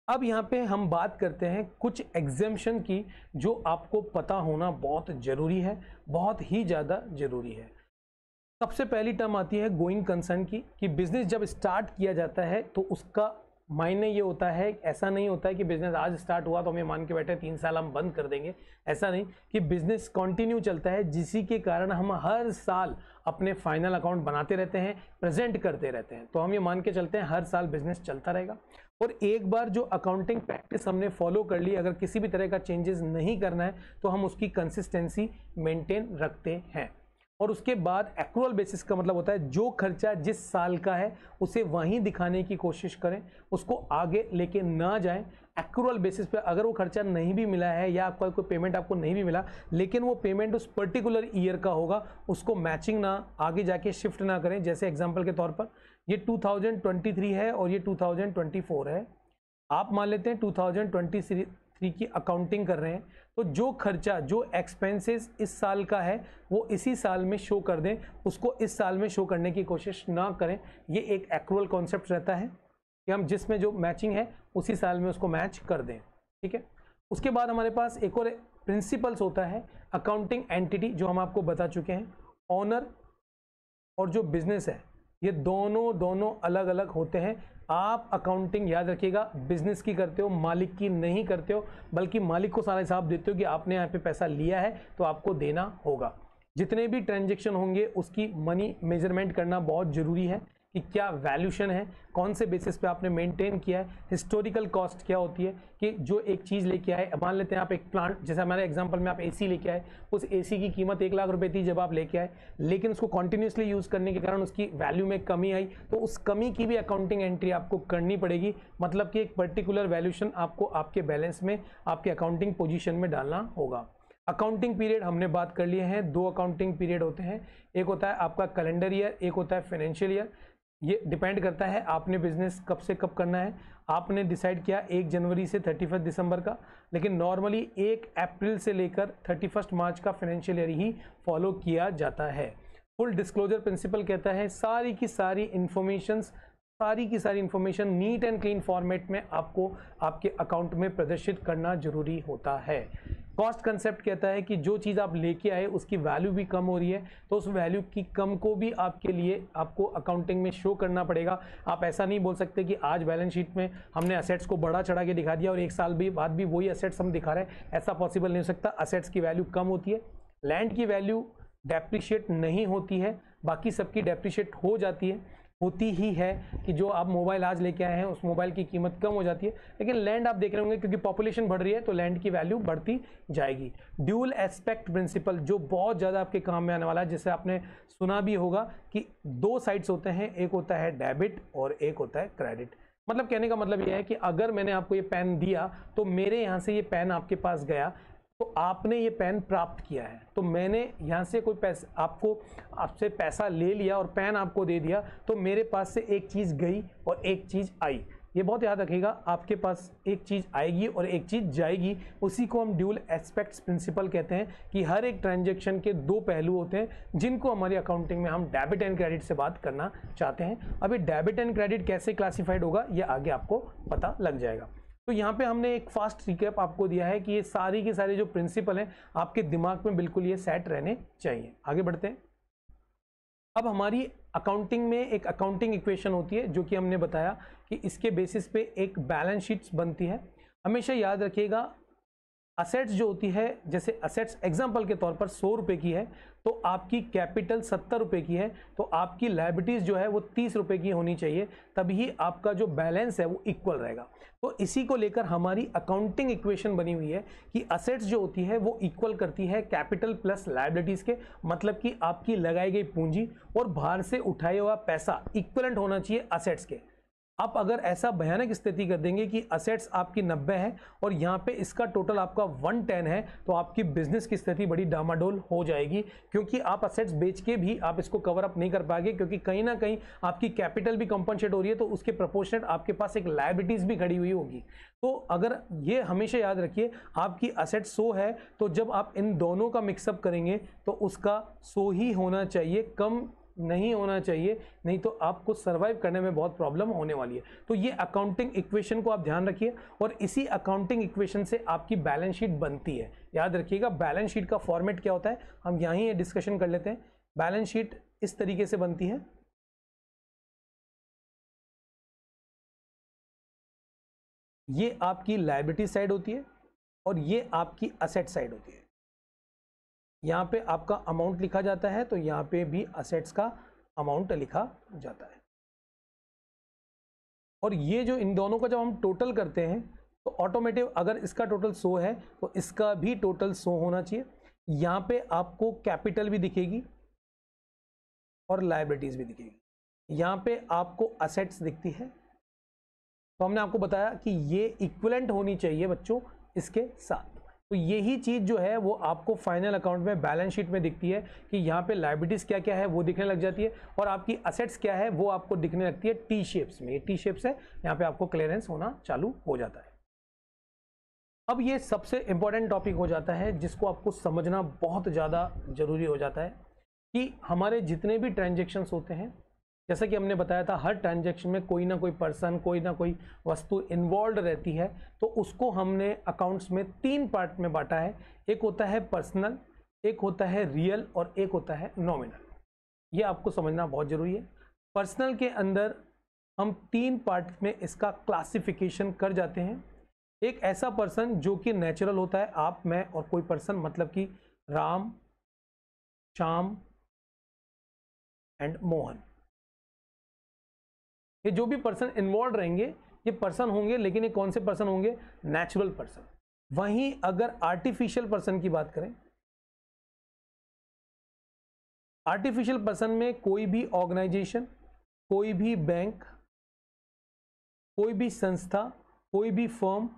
अब यहाँ पे हम बात करते हैं कुछ एग्जेम्पशन की, जो आपको पता होना बहुत ज़रूरी है, बहुत ही ज़्यादा ज़रूरी है। सबसे पहली टर्म आती है गोइंग कंसर्न की, कि बिजनेस जब स्टार्ट किया जाता है तो उसका मायने ये होता है, ऐसा नहीं होता है कि बिजनेस आज स्टार्ट हुआ तो हम ये मान के बैठे 3 साल हम बंद कर देंगे। ऐसा नहीं, कि बिजनेस कंटिन्यू चलता है, जिसी के कारण हम हर साल अपने फाइनल अकाउंट बनाते रहते हैं, प्रेजेंट करते रहते हैं। तो हम ये मान के चलते हैं हर साल बिजनेस चलता रहेगा। और एक बार जो अकाउंटिंग प्रैक्टिस हमने फॉलो कर ली, अगर किसी भी तरह का चेंजेस नहीं करना है तो हम उसकी कंसिस्टेंसी मेंटेन रखते हैं। और उसके बाद एक्रूअल बेसिस का मतलब होता है जो खर्चा जिस साल का है उसे वहीं दिखाने की कोशिश करें, उसको आगे लेके ना जाएं। एक्रूअल बेसिस पे अगर वो खर्चा नहीं भी मिला है या आपका कोई पेमेंट आपको नहीं भी मिला, लेकिन वो पेमेंट उस पर्टिकुलर ईयर का होगा, उसको मैचिंग ना आगे जाके शिफ्ट ना करें। जैसे एग्जांपल के तौर पर ये 2023 है और ये 2024 है, आप मान लेते हैं 2023 की अकाउंटिंग कर रहे हैं, तो जो खर्चा जो एक्सपेंसेस इस साल का है वो इसी साल में शो कर दें, उसको इस साल में शो करने की कोशिश ना करें। ये एक एक्रूअल कॉन्सेप्ट रहता है कि हम जिसमें जो मैचिंग है उसी साल में उसको मैच कर दें, ठीक है। उसके बाद हमारे पास एक और प्रिंसिपल्स होता है अकाउंटिंग एंटिटी, जो हम आपको बता चुके हैं। ऑनर और जो बिजनेस है ये दोनों अलग अलग होते हैं। आप अकाउंटिंग याद रखिएगा बिजनेस की करते हो, मालिक की नहीं करते हो, बल्कि मालिक को सारा हिसाब देते हो कि आपने यहाँ पे पैसा लिया है तो आपको देना होगा। जितने भी ट्रांजैक्शन होंगे उसकी मनी मेजरमेंट करना बहुत ज़रूरी है कि क्या वैल्यूशन है, कौन से बेसिस पे आपने मेंटेन किया है। हिस्टोरिकल कॉस्ट क्या होती है कि जो एक चीज़ लेके आए, मान लेते हैं आप एक प्लांट, जैसे हमारे एग्जांपल में आप एसी लेके आए, उस एसी की कीमत 1 लाख रुपए थी जब आप लेके आए, लेकिन उसको कॉन्टिन्यूसली यूज़ करने के कारण उसकी वैल्यू में कमी आई, तो उस कमी की भी अकाउंटिंग एंट्री आपको करनी पड़ेगी। मतलब कि एक पर्टिकुलर वैल्यूशन आपको आपके बैलेंस में, आपके अकाउंटिंग पोजिशन में डालना होगा। अकाउंटिंग पीरियड हमने बात कर लिए हैं, 2 अकाउंटिंग पीरियड होते हैं, एक होता है आपका कैलेंडर ईयर, एक होता है फाइनेंशियल ईयर। ये डिपेंड करता है आपने बिजनेस कब से कब करना है। आपने डिसाइड किया 1 जनवरी से 31 दिसंबर का, लेकिन नॉर्मली 1 अप्रैल से लेकर 31 मार्च का फाइनेंशियल ईयर ही फॉलो किया जाता है। फुल डिस्क्लोजर प्रिंसिपल कहता है सारी की सारी information neat and clean format में आपको आपके अकाउंट में प्रदर्शित करना जरूरी होता है। कॉस्ट कंसेप्ट कहता है कि जो चीज़ आप लेके आए उसकी वैल्यू भी कम हो रही है, तो उस वैल्यू की कम को भी आपके लिए आपको अकाउंटिंग में शो करना पड़ेगा। आप ऐसा नहीं बोल सकते कि आज बैलेंस शीट में हमने असेट्स को बड़ा चढ़ा के दिखा दिया और 1 साल भी बाद भी वही असेट्स हम दिखा रहे हैं, ऐसा पॉसिबल नहीं हो सकता। असेट्स की वैल्यू कम होती है, लैंड की वैल्यू डेप्रिशिएट नहीं होती है, बाकी सबकी डेप्रिशिएट होती ही है कि जो आप मोबाइल आज लेके आए हैं उस मोबाइल की कीमत कम हो जाती है, लेकिन लैंड आप देख रहे होंगे क्योंकि पॉपुलेशन बढ़ रही है तो लैंड की वैल्यू बढ़ती जाएगी। ड्यूल एस्पेक्ट प्रिंसिपल जो बहुत ज़्यादा आपके काम में आने वाला है, जिसे आपने सुना भी होगा कि 2 साइड्स होते हैं, एक होता है डेबिट और एक होता है क्रेडिट। मतलब कहने का मतलब यह है कि अगर मैंने आपको ये पेन दिया तो मेरे यहाँ से ये पेन आपके पास गया तो आपने ये पेन प्राप्त किया है, तो मैंने यहाँ से कोई पैसा आपसे पैसा ले लिया और पेन आपको दे दिया, तो मेरे पास से एक चीज़ गई और एक चीज़ आई। ये बहुत याद रखिएगा, आपके पास एक चीज़ आएगी और एक चीज़ जाएगी, उसी को हम ड्यूल एस्पेक्ट्स प्रिंसिपल कहते हैं कि हर एक ट्रांजैक्शन के 2 पहलू होते हैं जिनको हमारी अकाउंटिंग में हम डेबिट एंड क्रेडिट से बात करना चाहते हैं। अभी डेबिट एंड क्रेडिट कैसे क्लासिफाइड होगा ये आगे आपको पता लग जाएगा। तो यहाँ पे हमने एक फास्ट रिकैप आपको दिया है कि ये सारी की सारी जो प्रिंसिपल हैं आपके दिमाग में बिल्कुल ये सेट रहने चाहिए। आगे बढ़ते हैं। अब हमारी अकाउंटिंग में एक अकाउंटिंग इक्वेशन होती है जो कि हमने बताया कि इसके बेसिस पे एक बैलेंस शीट बनती है। हमेशा याद रखिएगा असेट्स जो होती है, जैसे असेट्स एग्जांपल के तौर पर 100 रुपए की है तो आपकी कैपिटल 70 रुपए की है, तो आपकी लायबिलिटीज जो है वो 30 रुपए की होनी चाहिए, तभी आपका जो बैलेंस है वो इक्वल रहेगा। तो इसी को लेकर हमारी अकाउंटिंग इक्वेशन बनी हुई है कि असेट्स जो होती है वो इक्वल करती है कैपिटल प्लस लायबिलिटीज के, मतलब कि आपकी लगाई गई पूंजी और बाहर से उठाया हुआ पैसा इक्वलेंट होना चाहिए असेट्स के। आप अगर ऐसा भयानक स्थिति कर देंगे कि असेट्स आपकी 90 है और यहाँ पे इसका टोटल आपका 110 है, तो आपकी बिजनेस की स्थिति बड़ी डामाडोल हो जाएगी, क्योंकि आप असेट्स बेच के भी आप इसको कवर अप नहीं कर पाएंगे, क्योंकि कहीं ना कहीं आपकी कैपिटल भी कंपनसेट हो रही है, तो उसके प्रोपोर्शनेट आपके पास एक लायबिलिटीज भी खड़ी हुई होगी। तो अगर ये हमेशा याद रखिए, आपकी असेट 100 है तो जब आप इन दोनों का मिक्सअप करेंगे तो उसका 100 ही होना चाहिए, कम नहीं होना चाहिए, नहीं तो आपको सर्वाइव करने में बहुत प्रॉब्लम होने वाली है। तो ये अकाउंटिंग इक्वेशन को आप ध्यान रखिए और इसी अकाउंटिंग इक्वेशन से आपकी बैलेंस शीट बनती है। याद रखिएगा बैलेंस शीट का फॉर्मेट क्या होता है, हम यहीं ये डिस्कशन कर लेते हैं। बैलेंस शीट इस तरीके से बनती है, ये आपकी लायबिलिटी साइड होती है और ये आपकी असेट साइड होती है। यहाँ पे आपका अमाउंट लिखा जाता है तो यहाँ पे भी असेट्स का अमाउंट लिखा जाता है। और ये जो इन दोनों का जब हम टोटल करते हैं तो ऑटोमेटिक अगर इसका टोटल 100 है तो इसका भी टोटल 100 होना चाहिए। यहाँ पे आपको कैपिटल भी दिखेगी और लायबिलिटीज भी दिखेगी। यहाँ पे आपको असेट्स दिखती है। तो हमने आपको बताया कि ये इक्विवेलेंट होनी चाहिए बच्चों इसके साथ। तो यही चीज़ जो है वो आपको फाइनल अकाउंट में बैलेंस शीट में दिखती है कि यहाँ पे लायबिलिटीज़ क्या क्या है वो दिखने लग जाती है और आपकी असेट्स क्या है वो आपको दिखने लगती है टी शेप्स में। ये टी शेप्स है, यहाँ पे आपको क्लियरेंस होना चालू हो जाता है। अब ये सबसे इंपॉर्टेंट टॉपिक हो जाता है जिसको आपको समझना बहुत ज़्यादा ज़रूरी हो जाता है कि हमारे जितने भी ट्रांजेक्शन्स होते हैं, जैसा कि हमने बताया था हर ट्रांजैक्शन में कोई ना कोई पर्सन, कोई ना कोई वस्तु इन्वॉल्व रहती है। तो उसको हमने अकाउंट्स में 3 पार्ट में बांटा है। एक होता है पर्सनल, एक होता है रियल और एक होता है नॉमिनल। ये आपको समझना बहुत ज़रूरी है। पर्सनल के अंदर हम 3 पार्ट में इसका क्लासिफिकेशन कर जाते हैं। एक ऐसा पर्सन जो कि नेचुरल होता है, आप, मैं और कोई पर्सन, मतलब कि राम, श्याम एंड मोहन। ये जो भी पर्सन इन्वॉल्व रहेंगे ये पर्सन होंगे, लेकिन ये कौन से पर्सन होंगे, नेचुरल पर्सन। वहीं अगर आर्टिफिशियल पर्सन की बात करें, आर्टिफिशियल पर्सन में कोई भी ऑर्गेनाइजेशन, कोई भी बैंक, कोई भी संस्था, कोई भी फर्म।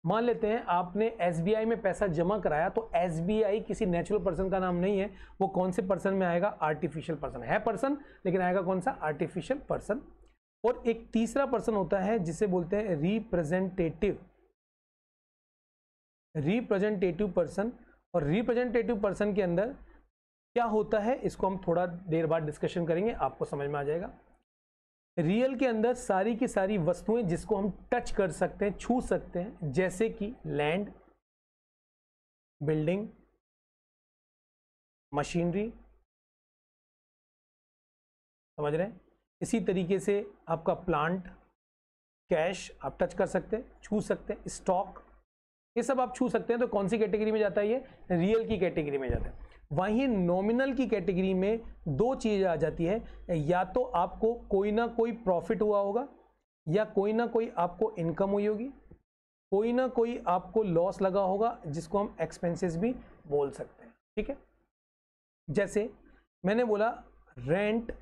मान लेते हैं आपने SBI में पैसा जमा कराया तो SBI किसी नेचुरल पर्सन का नाम नहीं है, वो कौन से पर्सन में आएगा, आर्टिफिशियल पर्सन है पर्सन, लेकिन आएगा कौन सा, आर्टिफिशियल पर्सन। और एक तीसरा पर्सन होता है जिसे बोलते हैं रिप्रेजेंटेटिव, रिप्रेजेंटेटिव पर्सन। और रिप्रेजेंटेटिव पर्सन के अंदर क्या होता है इसको हम थोड़ा देर बाद डिस्कशन करेंगे, आपको समझ में आ जाएगा। रियल के अंदर सारी की सारी वस्तुएं जिसको हम टच कर सकते हैं, छू सकते हैं, जैसे कि लैंड, बिल्डिंग, मशीनरी, समझ रहे हैं। इसी तरीके से आपका प्लांट, कैश आप टच कर सकते हैं, छू सकते हैं, स्टॉक, ये सब आप छू सकते हैं। तो कौन सी कैटेगरी में जाता है, ये रियल की कैटेगरी में जाता है। वहीं नॉमिनल की कैटेगरी में 2 चीज़ आ जाती है, या तो आपको कोई ना कोई प्रॉफिट हुआ होगा या कोई ना कोई आपको इनकम हुई होगी, कोई ना कोई आपको लॉस लगा होगा जिसको हम एक्सपेंसेस भी बोल सकते हैं। ठीक है, जैसे मैंने बोला रेंट।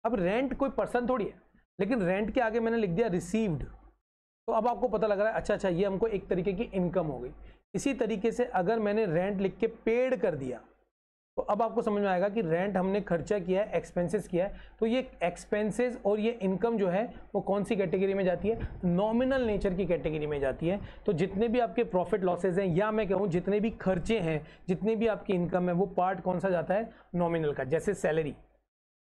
अब रेंट कोई पर्सन थोड़ी है, लेकिन रेंट के आगे मैंने लिख दिया रिसीव्ड, तो अब आपको पता लग रहा है अच्छा ये हमको एक तरीके की इनकम हो गई। इसी तरीके से अगर मैंने रेंट लिख के पेड कर दिया तो अब आपको समझ में आएगा कि रेंट हमने खर्चा किया है, एक्सपेंसेस किया है। तो ये एक्सपेंसेस और ये इनकम जो है वो कौन सी कैटेगरी में जाती है, नॉमिनल नेचर की कैटेगरी में जाती है। तो जितने भी आपके प्रॉफिट लॉसेज हैं, या मैं कहूँ जितने भी खर्चे हैं, जितने भी आपकी इनकम है, वो पार्ट कौन सा जाता है, नॉमिनल का। जैसे सैलरी,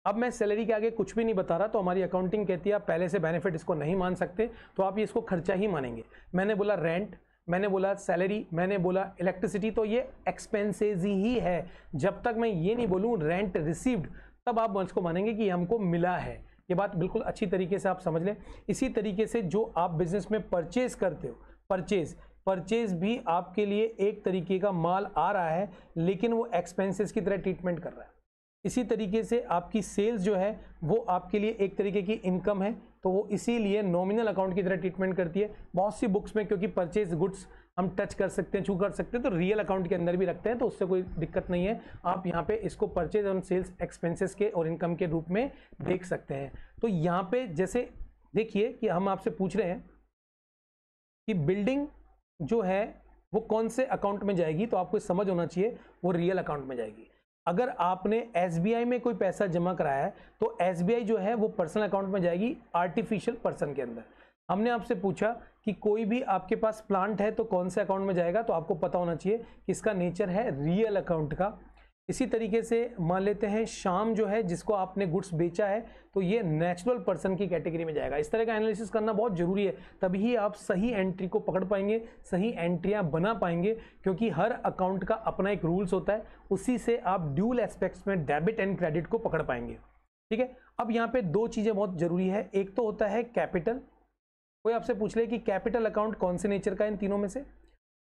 अब मैं सैलरी के आगे कुछ भी नहीं बता रहा, तो हमारी अकाउंटिंग कहती है आप पहले से बेनिफिट इसको नहीं मान सकते, तो आप ये इसको खर्चा ही मानेंगे। मैंने बोला रेंट, मैंने बोला सैलरी, मैंने बोला इलेक्ट्रिसिटी, तो ये एक्सपेंसेस ही है। जब तक मैं ये नहीं बोलूँ रेंट रिसीव्ड, तब आप इसको मानेंगे कि हमको मिला है। ये बात बिल्कुल अच्छी तरीके से आप समझ लें। इसी तरीके से जो आप बिजनेस में परचेज करते हो, परचेज भी आपके लिए एक तरीके का माल आ रहा है, लेकिन वो एक्सपेंसेस की तरह ट्रीटमेंट कर रहा है। इसी तरीके से आपकी सेल्स जो है वो आपके लिए एक तरीके की इनकम है, तो वो इसीलिए नॉमिनल अकाउंट की तरह ट्रीटमेंट करती है। बहुत सी बुक्स में क्योंकि परचेज गुड्स हम टच कर सकते हैं, छू कर सकते हैं, तो रियल अकाउंट के अंदर भी रखते हैं, तो उससे कोई दिक्कत नहीं है। आप यहाँ पे इसको परचेज और सेल्स एक्सपेंसेस के और इनकम के रूप में देख सकते हैं। तो यहाँ पे जैसे देखिए कि हम आपसे पूछ रहे हैं कि बिल्डिंग जो है वो कौन से अकाउंट में जाएगी, तो आपको समझ होना चाहिए वो रियल अकाउंट में जाएगी। अगर आपने SBI में कोई पैसा जमा कराया है तो SBI जो है वो पर्सनल अकाउंट में जाएगी, आर्टिफिशियल पर्सन के अंदर। हमने आपसे पूछा कि कोई भी आपके पास प्लांट है तो कौन से अकाउंट में जाएगा, तो आपको पता होना चाहिए कि इसका नेचर है रियल अकाउंट का। इसी तरीके से मान लेते हैं शाम जो है जिसको आपने गुड्स बेचा है तो ये नेचुरल पर्सन की कैटेगरी में जाएगा। इस तरह का एनालिसिस करना बहुत जरूरी है, तभी आप सही एंट्री को पकड़ पाएंगे, सही एंट्रियां बना पाएंगे, क्योंकि हर अकाउंट का अपना एक रूल्स होता है, उसी से आप ड्यूल एस्पेक्ट्स में डेबिट एंड क्रेडिट को पकड़ पाएंगे। ठीक है, अब यहाँ पे दो चीजें बहुत जरूरी है। एक तो होता है कैपिटल, कोई आपसे पूछ ले कि कैपिटल अकाउंट कौन से नेचर का है इन तीनों में से,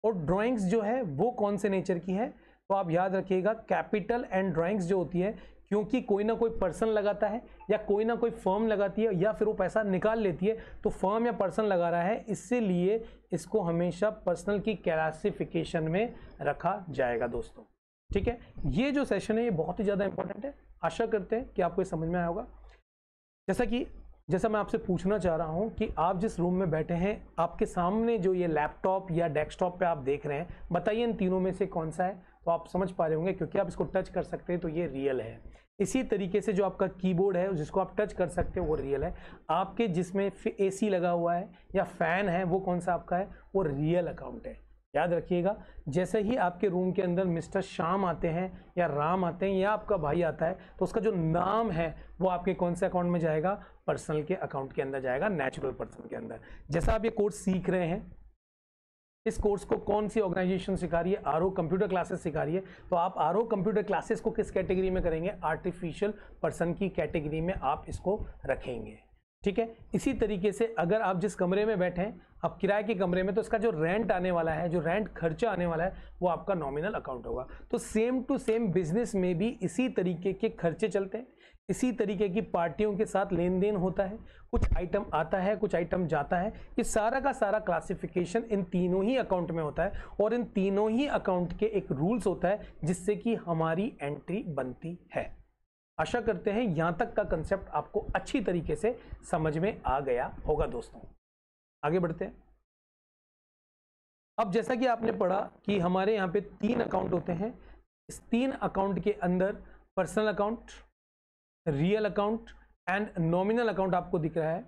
और ड्राइंग्स जो है वो कौन से नेचर की है, तो आप याद रखिएगा कैपिटल एंड ड्राइंग्स जो होती है, क्योंकि कोई ना कोई पर्सन लगाता है या कोई ना कोई फर्म लगाती है या फिर वो पैसा निकाल लेती है, तो फर्म या पर्सन लगा रहा है, इसीलिए इसको हमेशा पर्सनल की क्लासिफिकेशन में रखा जाएगा दोस्तों। ठीक है, ये जो सेशन है ये बहुत ही ज़्यादा इंपॉर्टेंट है, आशा करते हैं कि आपको ये समझ में आया होगा। जैसा मैं आपसे पूछना चाह रहा हूं कि आप जिस रूम में बैठे हैं, आपके सामने जो ये लैपटॉप या डेस्कटॉप पे आप देख रहे हैं, बताइए इन तीनों में से कौन सा है, तो आप समझ पा रहे होंगे क्योंकि आप इसको टच कर सकते हैं तो ये रियल है। इसी तरीके से जो आपका कीबोर्ड है जिसको आप टच कर सकते हैं वो रियल है। आपके जिसमें AC लगा हुआ है या फैन है वो कौन सा आपका है, वो रियल अकाउंट है। याद रखिएगा, जैसे ही आपके रूम के अंदर मिस्टर श्याम आते हैं या राम आते हैं या आपका भाई आता है, तो उसका जो नाम है वो आपके कौन से अकाउंट में जाएगा, पर्सनल के अकाउंट के अंदर जाएगा, नेचुरल पर्सन के अंदर। जैसा आप ये कोर्स सीख रहे हैं, इस कोर्स को कौन सी ऑर्गेनाइजेशन सिखा रही है, आरओ कंप्यूटर क्लासेस सिखा रही है, तो आप आरओ कंप्यूटर क्लासेस को किस कैटेगरी में करेंगे, आर्टिफिशियल पर्सन की कैटेगरी में आप इसको रखेंगे। ठीक है, इसी तरीके से अगर आप जिस कमरे में बैठे हैं, आप किराए के कमरे में, तो इसका जो रेंट आने वाला है, जो रेंट खर्चा आने वाला है, वो आपका नॉमिनल अकाउंट होगा। तो सेम टू सेम बिजनेस में भी इसी तरीके के खर्चे चलते हैं, इसी तरीके की पार्टियों के साथ लेन देन होता है, कुछ आइटम आता है, कुछ आइटम जाता है। ये सारा का सारा क्लासिफिकेशन इन तीनों ही अकाउंट में होता है, और इन तीनों ही अकाउंट के एक रूल्स होता है जिससे कि हमारी एंट्री बनती है। आशा करते हैं यहां तक का कंसेप्ट आपको अच्छी तरीके से समझ में आ गया होगा दोस्तों। आगे बढ़ते हैं। अब जैसा कि आपने पढ़ा कि हमारे यहाँ पे 3 अकाउंट होते हैं, इस 3 अकाउंट के अंदर personal account, real account and nominal account आपको दिख रहा है।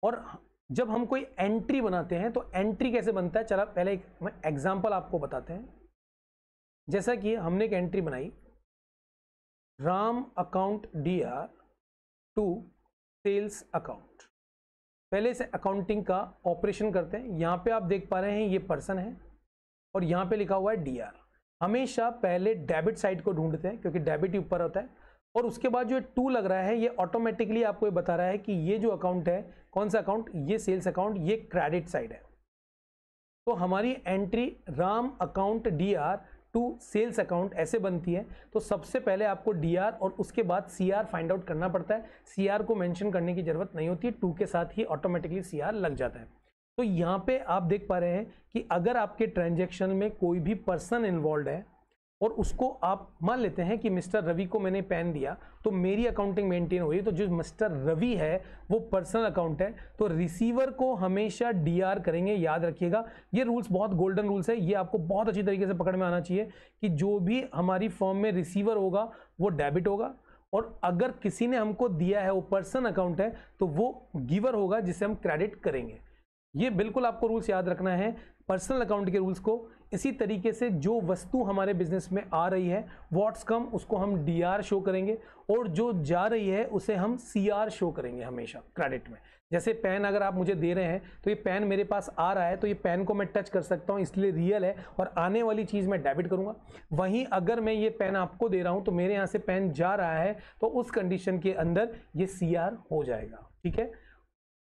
और जब हम कोई एंट्री बनाते हैं तो एंट्री कैसे बनता है, चला पहले एक एग्जांपल आपको बताते हैं। जैसा कि हमने एक एंट्री बनाई, Ram account DR to sales account. पहले से अकाउंटिंग का ऑपरेशन करते हैं। यहाँ पे आप देख पा रहे हैं ये पर्सन है और यहाँ पे लिखा हुआ है DR। हमेशा पहले डेबिट साइड को ढूंढते हैं क्योंकि डेबिट ही ऊपर होता है, और उसके बाद जो 2 लग रहा है ये ऑटोमेटिकली आपको ये बता रहा है कि ये जो अकाउंट है, कौन सा अकाउंट, ये सेल्स अकाउंट, ये क्रेडिट साइड है। तो हमारी entry Ram account DR to sales account ऐसे बनती है। तो सबसे पहले आपको DR और उसके बाद CR फाइंड आउट करना पड़ता है। CR को मेंशन करने की जरूरत नहीं होती है, 2 के साथ ही ऑटोमेटिकली CR लग जाता है। तो यहाँ पे आप देख पा रहे हैं कि अगर आपके ट्रांजैक्शन में कोई भी पर्सन इन्वॉल्व है और उसको आप मान लेते हैं कि मिस्टर रवि को मैंने पेन दिया तो मेरी अकाउंटिंग मेंटेन हो रही है, तो जो मिस्टर रवि है वो पर्सनल अकाउंट है, तो रिसीवर को हमेशा DR करेंगे। याद रखिएगा, ये रूल्स बहुत गोल्डन रूल्स है, ये आपको बहुत अच्छी तरीके से पकड़ में आना चाहिए कि जो भी हमारी फर्म में रिसीवर होगा वो डेबिट होगा, और अगर किसी ने हमको दिया है वो पर्सन अकाउंट है तो वो गिवर होगा जिसे हम क्रेडिट करेंगे। ये बिल्कुल आपको रूल्स याद रखना है पर्सनल अकाउंट के रूल्स को। इसी तरीके से जो वस्तु हमारे बिजनेस में आ रही है व्हाट्स कम, उसको हम DR शो करेंगे, और जो जा रही है उसे हम CR शो करेंगे हमेशा क्रेडिट में। जैसे पेन अगर आप मुझे दे रहे हैं तो ये पेन मेरे पास आ रहा है तो ये पेन को मैं टच कर सकता हूँ, इसलिए रियल है, और आने वाली चीज़ मैं डेबिट करूँगा। वहीं अगर मैं ये पेन आपको दे रहा हूँ तो मेरे यहाँ से पेन जा रहा है, तो उस कंडीशन के अंदर ये CR हो जाएगा। ठीक है,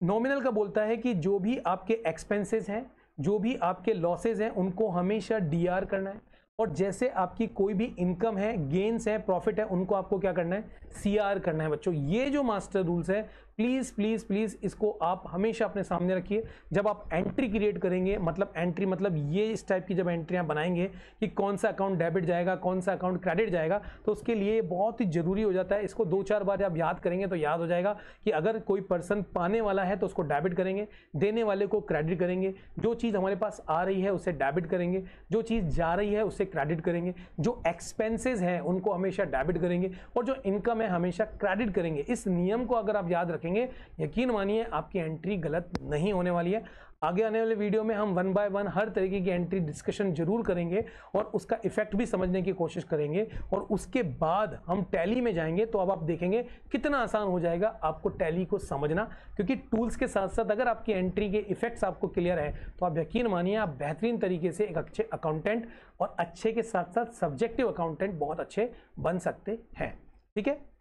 नॉमिनल का बोलता है कि जो भी आपके एक्सपेंसेस हैं, जो भी आपके लॉसेज हैं, उनको हमेशा DR करना है, और जैसे आपकी कोई भी इनकम है, गेन्स है, प्रॉफिट है, उनको आपको क्या करना है, CR करना है। बच्चों ये जो मास्टर रूल्स है, प्लीज प्लीज प्लीज इसको आप हमेशा अपने सामने रखिए जब आप एंट्री क्रिएट करेंगे। मतलब एंट्री मतलब ये इस टाइप की जब एंट्रियां बनाएंगे कि कौन सा अकाउंट डेबिट जाएगा, कौन सा अकाउंट क्रेडिट जाएगा, तो उसके लिए बहुत ही जरूरी हो जाता है। इसको 2-4 बार आप याद करेंगे तो याद हो जाएगा कि अगर कोई पर्सन पाने वाला है तो उसको डेबिट करेंगे, देने वाले को क्रेडिट करेंगे, जो चीज़ हमारे पास आ रही है उसे डेबिट करेंगे, जो चीज़ जा रही है उसे क्रेडिट करेंगे, जो एक्सपेंसेस हैं उनको हमेशा डेबिट करेंगे, और जो इनकम है हमेशा क्रेडिट करेंगे। इस नियम को अगर आप याद रखेंगे, यकीन मानिए आपकी एंट्री गलत नहीं होने वाली है। आगे आने वाले वीडियो में हम 1 बाय 1 हर तरीके की एंट्री डिस्कशन जरूर करेंगे और उसका इफेक्ट भी समझने की कोशिश करेंगे, और उसके बाद हम टैली में जाएंगे। तो अब आप देखेंगे कितना आसान हो जाएगा आपको टैली को समझना, क्योंकि टूल्स के साथ साथ अगर आपकी एंट्री के इफेक्ट्स आपको क्लियर है तो आप यकीन मानिए आप बेहतरीन तरीके से एक अच्छे अकाउंटेंट और अच्छे के साथ साथ सब्जेक्टिव अकाउंटेंट बहुत अच्छे बन सकते हैं। ठीक है।